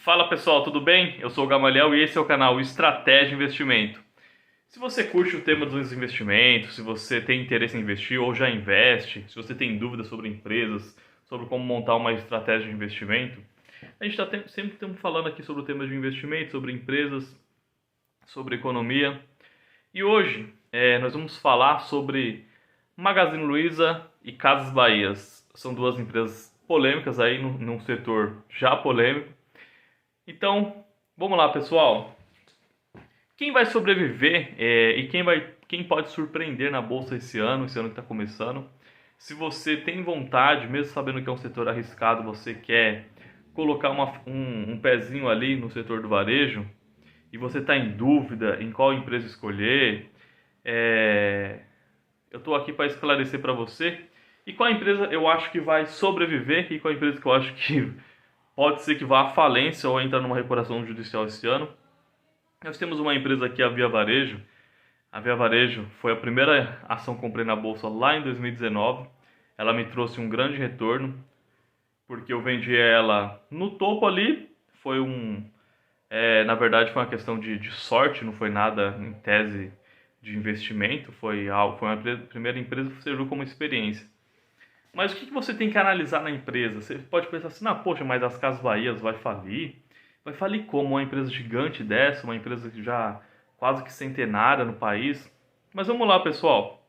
Fala pessoal, tudo bem? Eu sou o Gamaliel e esse é o canal Estratégia Investimento. Se você curte o tema dos investimentos, se você tem interesse em investir ou já investe, se você tem dúvidas sobre empresas, sobre como montar uma estratégia de investimento, a gente sempre estamos falando aqui sobre o tema de investimento, sobre empresas, sobre economia. E hoje nós vamos falar sobre Magazine Luiza e Casas Bahias. São duas empresas polêmicas aí num setor já polêmico. Então, vamos lá, pessoal. Quem vai sobreviver e quem pode surpreender na bolsa esse ano que está começando? Se você tem vontade, mesmo sabendo que é um setor arriscado, você quer colocar um pezinho ali no setor do varejo e você está em dúvida em qual empresa escolher, eu estou aqui para esclarecer para você e qual empresa eu acho que vai sobreviver e qual empresa que eu acho que pode ser que vá à falência ou entrar numa recuperação judicial esse ano. Nós temos uma empresa aqui, a Via Varejo. A Via Varejo foi a primeira ação que comprei na bolsa lá em 2019. Ela me trouxe um grande retorno, porque eu vendi ela no topo ali. Na verdade, foi uma questão de sorte, não foi nada em tese de investimento. Foi uma primeira empresa que serviu como experiência. Mas o que você tem que analisar na empresa? Você pode pensar assim, poxa, mas as Casas Bahias vai falir? Vai falir como? Uma empresa gigante dessa, uma empresa que já quase que centenária no país. Mas vamos lá, pessoal.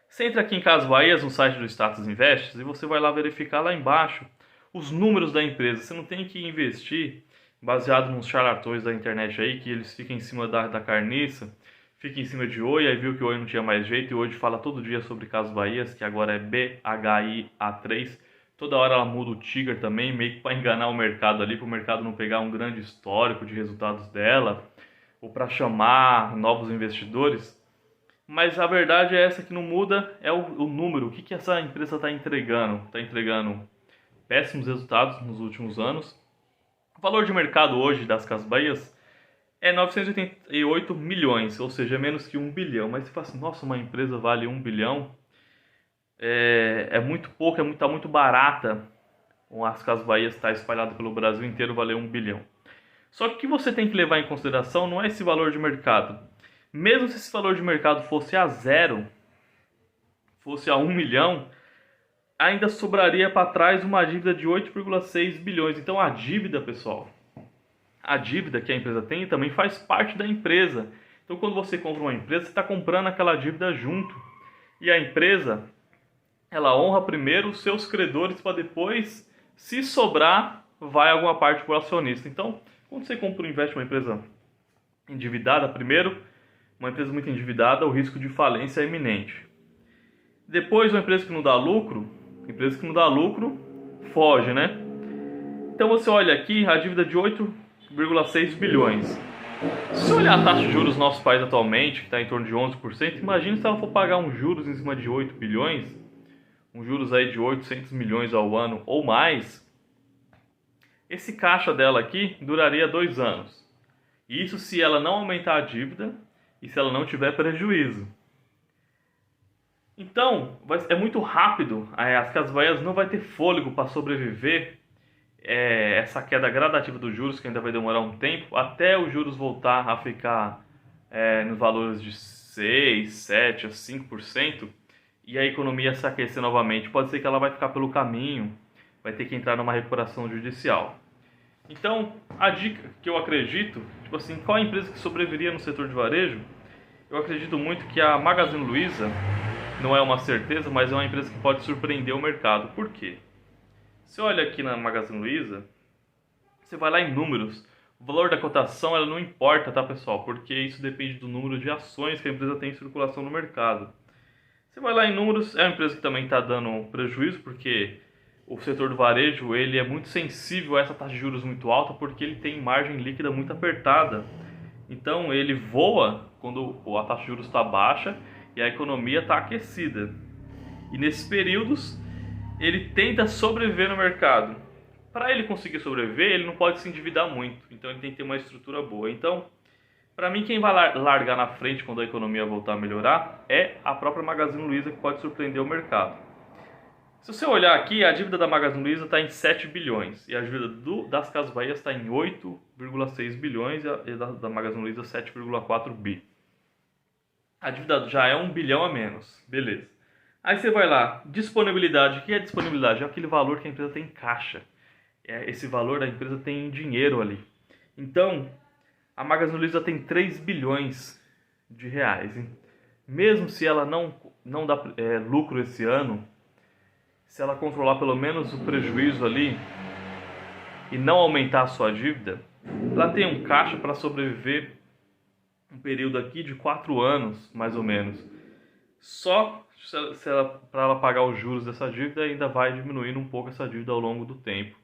Você entra aqui em Casas Bahias, no site do Status Invest, e você vai lá verificar lá embaixo os números da empresa. Você não tem que investir baseado nos charlatões da internet aí, que eles ficam em cima da carniça, fica em cima de Oi, aí viu que Oi não tinha mais jeito e hoje fala todo dia sobre Casas Bahias, que agora é BHIA3. Toda hora ela muda o ticker também, meio que para enganar o mercado ali, para o mercado não pegar um grande histórico de resultados dela, ou para chamar novos investidores. Mas a verdade é essa que não muda, é o número. O que essa empresa está entregando? Está entregando péssimos resultados nos últimos anos. O valor de mercado hoje das Casas Bahias é 988 milhões, ou seja, é menos que 1 bilhão. Mas você fala assim, nossa, uma empresa vale 1 bilhão? É muito pouco, tá muito barata. As Casas Bahias está espalhada pelo Brasil inteiro, valeu 1 bilhão. Só que o que você tem que levar em consideração não é esse valor de mercado. Mesmo se esse valor de mercado fosse a zero, fosse a 1 milhão, ainda sobraria para trás uma dívida de 8,6 bilhões. Então a dívida, pessoal, a dívida que a empresa tem também faz parte da empresa. Então quando você compra uma empresa, você está comprando aquela dívida junto. E a empresa, ela honra primeiro os seus credores para depois, se sobrar, vai alguma parte para o acionista. Então, quando você compra ou investe uma empresa endividada, primeiro, uma empresa muito endividada, o risco de falência é iminente. Depois, uma empresa que não dá lucro, foge, né? Então você olha aqui a dívida de 8,6 bilhões. Se você olhar a taxa de juros do nosso país atualmente, que está em torno de 11%, imagine se ela for pagar uns juros em cima de 8 bilhões, uns juros aí de 800 milhões ao ano ou mais, esse caixa dela aqui duraria 2 anos. Isso se ela não aumentar a dívida e se ela não tiver prejuízo. Então, é muito rápido, as Casas Bahias não vai ter fôlego para sobreviver essa queda gradativa dos juros, que ainda vai demorar um tempo, até os juros voltar a ficar nos valores de 6, 7 a 5%, e a economia se aquecer novamente. Pode ser que ela vai ficar pelo caminho, vai ter que entrar numa recuperação judicial. Então, a dica que eu acredito, qual a empresa que sobreviveria no setor de varejo? Eu acredito muito que a Magazine Luiza, não é uma certeza, mas é uma empresa que pode surpreender o mercado. Por quê? Você olha aqui na Magazine Luiza, você vai lá em números. O valor da cotação ela não importa, tá, pessoal? Porque isso depende do número de ações que a empresa tem em circulação no mercado. Você vai lá em números, é uma empresa que também está dando prejuízo, porque o setor do varejo ele é muito sensível a essa taxa de juros muito alta, porque ele tem margem líquida muito apertada. Então ele voa quando a taxa de juros está baixa e a economia está aquecida. E nesses períodos ele tenta sobreviver no mercado. Para ele conseguir sobreviver, ele não pode se endividar muito. Então ele tem que ter uma estrutura boa. Então, para mim, quem vai largar na frente quando a economia voltar a melhorar é a própria Magazine Luiza, que pode surpreender o mercado. Se você olhar aqui, a dívida da Magazine Luiza está em 7 bilhões e a dívida das Casas Bahia está em 8,6 bilhões e da Magazine Luiza 7,4 bi. A dívida já é 1 bilhão a menos, beleza. Aí você vai lá, disponibilidade. O que é disponibilidade? É aquele valor que a empresa tem em caixa. Esse valor da empresa tem em dinheiro ali. Então, a Magazine Luiza tem 3 bilhões de reais. Mesmo se ela não dá lucro esse ano, se ela controlar pelo menos o prejuízo ali e não aumentar a sua dívida, ela tem um caixa para sobreviver um período aqui de 4 anos, mais ou menos. Só para ela pagar os juros dessa dívida, ainda vai diminuindo um pouco essa dívida ao longo do tempo.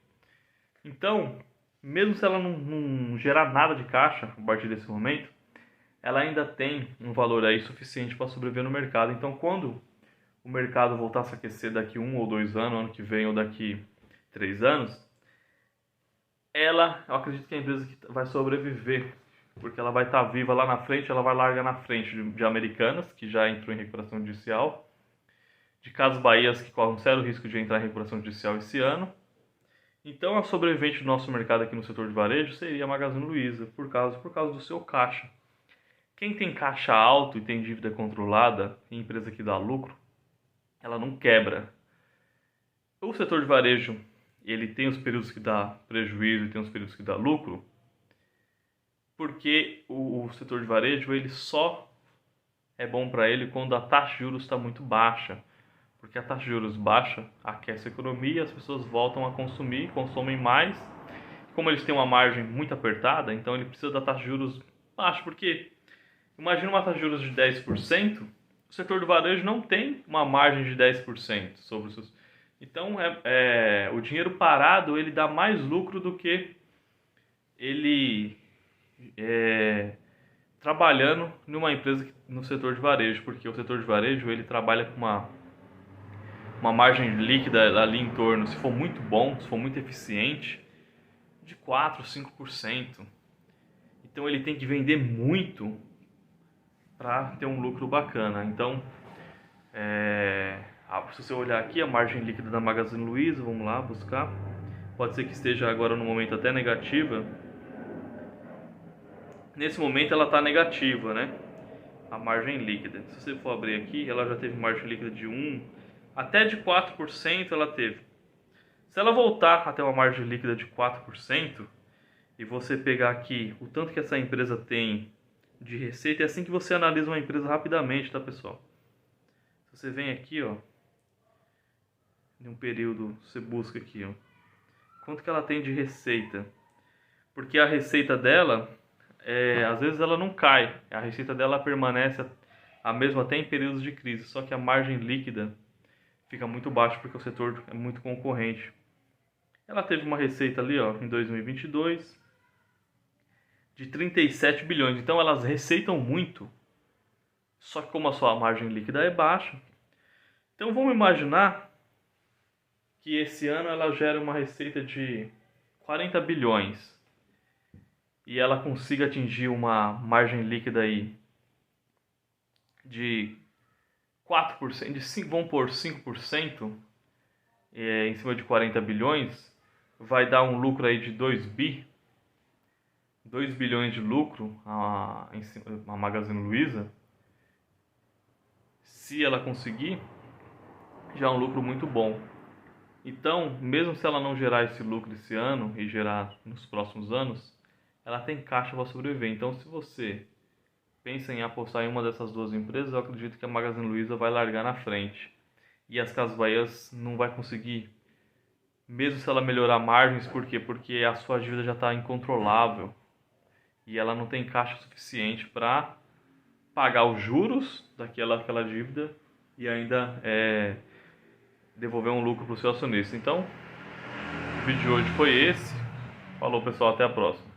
Então, mesmo se ela não gerar nada de caixa a partir desse momento, ela ainda tem um valor aí suficiente para sobreviver no mercado. Então, quando o mercado voltar a se aquecer daqui 1 ou 2 anos, ano que vem ou daqui 3 anos, eu acredito que a empresa vai sobreviver, porque ela vai estar viva lá na frente, ela vai largar na frente de Americanas, que já entrou em recuperação judicial, de Casas Bahia, que corre um sério risco de entrar em recuperação judicial esse ano. Então, a sobrevivente do nosso mercado aqui no setor de varejo seria a Magazine Luiza, por causa do seu caixa. Quem tem caixa alto e tem dívida controlada, e empresa que dá lucro, ela não quebra. O setor de varejo, ele tem os períodos que dá prejuízo e tem os períodos que dá lucro, porque o setor de varejo ele só é bom para ele quando a taxa de juros está muito baixa. Porque a taxa de juros baixa aquece a economia, as pessoas voltam a consumir, consomem mais. Como eles têm uma margem muito apertada, então ele precisa da taxa de juros baixa. Porque imagina uma taxa de juros de 10%, o setor do varejo não tem uma margem de 10% sobre os seus... Então, o dinheiro parado ele dá mais lucro do que ele trabalhando numa empresa no setor de varejo, porque o setor de varejo ele trabalha com uma margem líquida ali em torno, se for muito bom, se for muito eficiente, de 4, 5%. Então ele tem que vender muito para ter um lucro bacana. Então, se você olhar aqui a margem líquida da Magazine Luiza, vamos lá buscar, pode ser que esteja agora no momento até negativa. Nesse momento ela está negativa, né? A margem líquida. Se você for abrir aqui, ela já teve margem líquida de 1, até de 4% ela teve. Se ela voltar até uma margem líquida de 4%, e você pegar aqui o tanto que essa empresa tem de receita, é assim que você analisa uma empresa rapidamente, tá, pessoal? Se você vem aqui, ó, em um período, você busca aqui, ó, quanto que ela tem de receita. Porque a receita dela, às vezes ela não cai, a receita dela permanece a mesma até em períodos de crise, só que a margem líquida fica muito baixa porque o setor é muito concorrente. Ela teve uma receita ali, ó, em 2022 de 37 bilhões. Então elas receitam muito, só que como a sua margem líquida é baixa. Então vamos imaginar que esse ano ela gera uma receita de 40 bilhões e ela consiga atingir uma margem líquida aí de 4%, vamos por 5%, em cima de 40 bilhões, vai dar um lucro aí de 2 bilhões de lucro a Magazine Luiza. Se ela conseguir, já é um lucro muito bom. Então, mesmo se ela não gerar esse lucro esse ano e gerar nos próximos anos, ela tem caixa para sobreviver. Então, se você pensa em apostar em uma dessas duas empresas, eu acredito que a Magazine Luiza vai largar na frente. E as Casas Bahia não vai conseguir, mesmo se ela melhorar margens. Por quê? Porque a sua dívida já está incontrolável. E ela não tem caixa suficiente para pagar os juros daquela dívida e ainda devolver um lucro para o seu acionista. Então, o vídeo de hoje foi esse. Falou, pessoal, até a próxima.